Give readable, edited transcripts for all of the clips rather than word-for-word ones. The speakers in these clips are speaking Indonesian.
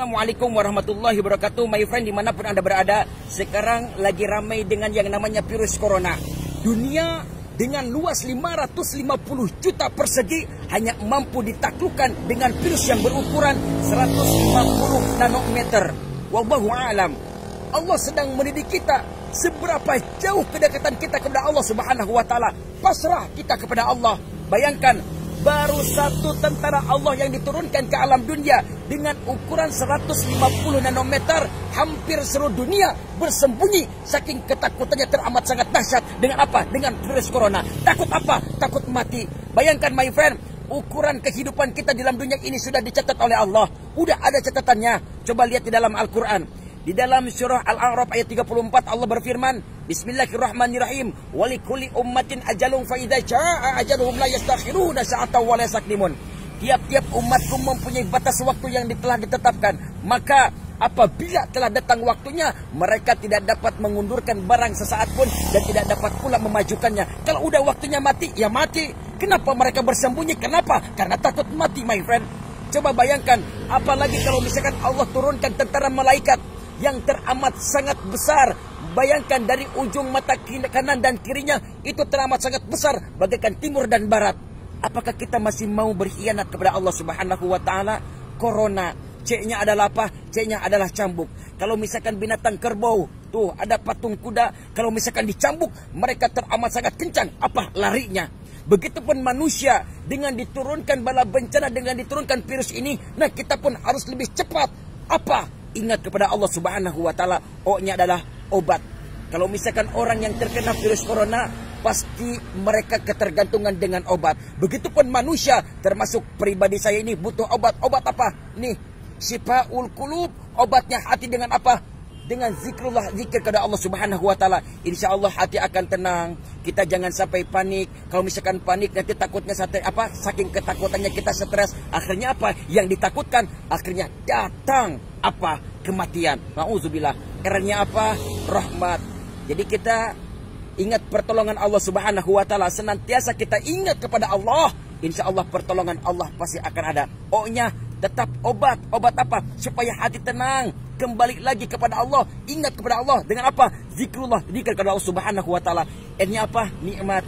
Assalamualaikum warahmatullahi wabarakatuh. My friend, dimanapun Anda berada, sekarang lagi ramai dengan yang namanya virus corona. Dunia dengan luas 550 juta persegi hanya mampu ditaklukkan dengan virus yang berukuran 150 nanometer. Wallahu a'lam. Allah sedang mendidik kita seberapa jauh kedekatan kita kepada Allah Subhanahu wa taala. Pasrah kita kepada Allah. Bayangkan, baru satu tentara Allah yang diturunkan ke alam dunia dengan ukuran 150 nanometer, hampir seluruh dunia bersembunyi saking ketakutannya teramat sangat dahsyat. Dengan apa? Dengan virus corona. Takut apa? Takut mati. Bayangkan my friend, ukuran kehidupan kita di dalam dunia ini sudah dicatat oleh Allah. Udah ada catatannya. Coba lihat di dalam Al-Quran. Di dalam surah Al-A'raf ayat 34 Allah berfirman, Bismillahirrahmanirrahim. Walikulli ummatin ajalun fa idza jaa ajaluhum la yastakhiruna sa'atan wa la yastaqdimun. Tiap-tiap umatku mempunyai batas waktu yang telah ditetapkan, maka apabila telah datang waktunya, mereka tidak dapat mengundurkan barang sesaat pun dan tidak dapat pula memajukannya. Kalau udah waktunya mati, ya mati. Kenapa mereka bersembunyi? Kenapa? Karena takut mati, my friend. Coba bayangkan, apalagi kalau misalkan Allah turunkan tentara malaikat yang teramat sangat besar. Bayangkan dari ujung mata kanan dan kirinya itu teramat sangat besar, bagaikan timur dan barat. Apakah kita masih mau berkhianat kepada Allah Subhanahu wa taala? Corona, C-nya adalah apa? C-nya adalah cambuk. Kalau misalkan binatang kerbau, tuh ada patung kuda, kalau misalkan dicambuk, mereka teramat sangat kencang. Apa? Larinya. Begitupun manusia, dengan diturunkan bala bencana, dengan diturunkan virus ini, nah kita pun harus lebih cepat. Apa? Ingat kepada Allah Subhanahu wa taala. O-nya adalah obat. Kalau misalkan orang yang terkena virus corona, pasti mereka ketergantungan dengan obat. Begitupun manusia, termasuk pribadi saya ini butuh obat. Obat apa? Nih, Syifaul Qulub. Obatnya hati dengan apa? Dengan zikrullah, zikir kepada Allah Subhanahu wa taala. Insya Allah hati akan tenang. Kita jangan sampai panik. Kalau misalkan panik, nanti takutnya saking ketakutannya kita stres. Akhirnya apa? Yang ditakutkan akhirnya datang apa? Kematian. Nauzubillah. Eranya apa? Rahmat. Jadi kita ingat pertolongan Allah Subhanahu wa taala. Senantiasa kita ingat kepada Allah. Insya Allah pertolongan Allah pasti akan ada. O-nya tetap obat. Obat apa? Supaya hati tenang. Kembali lagi kepada Allah. Ingat kepada Allah. Dengan apa? Zikrullah. Zikir kepada Allah Subhanahu wa taala. N-nya apa? Nikmat.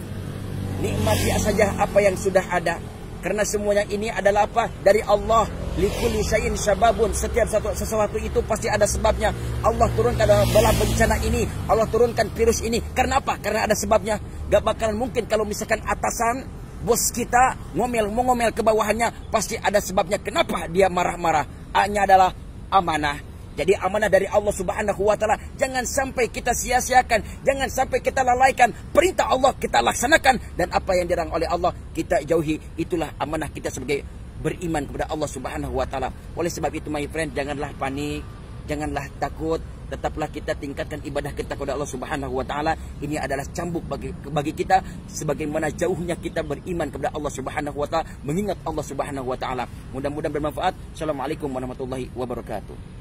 Nikmati saja apa yang sudah ada. Karena semuanya ini adalah apa? Dari Allah. Likulli syai'in sababun. Setiap sesuatu itu pasti ada sebabnya. Allah turunkan bala bencana ini. Allah turunkan virus ini. Karena apa? Karena ada sebabnya. Gak bakalan mungkin kalau misalkan atasan, bos kita ngomel ke bawahannya, pasti ada sebabnya. Kenapa dia marah-marah? A-nya adalah amanah. Jadi amanah dari Allah Subhanahu wa taala. Jangan sampai kita sia-siakan, jangan sampai kita lalaikan. Perintah Allah kita laksanakan, dan apa yang dilarang oleh Allah kita jauhi. Itulah amanah kita sebagai beriman kepada Allah Subhanahu wa taala. Oleh sebab itu my friend, janganlah panik, janganlah takut. Tetaplah kita tingkatkan ibadah kita kepada Allah Subhanahu wa taala. Ini adalah cambuk bagi kita, sebagaimana jauhnya kita beriman kepada Allah Subhanahu wa taala, mengingat Allah Subhanahu wa taala. Mudah-mudahan bermanfaat. Assalamualaikum warahmatullahi wabarakatuh.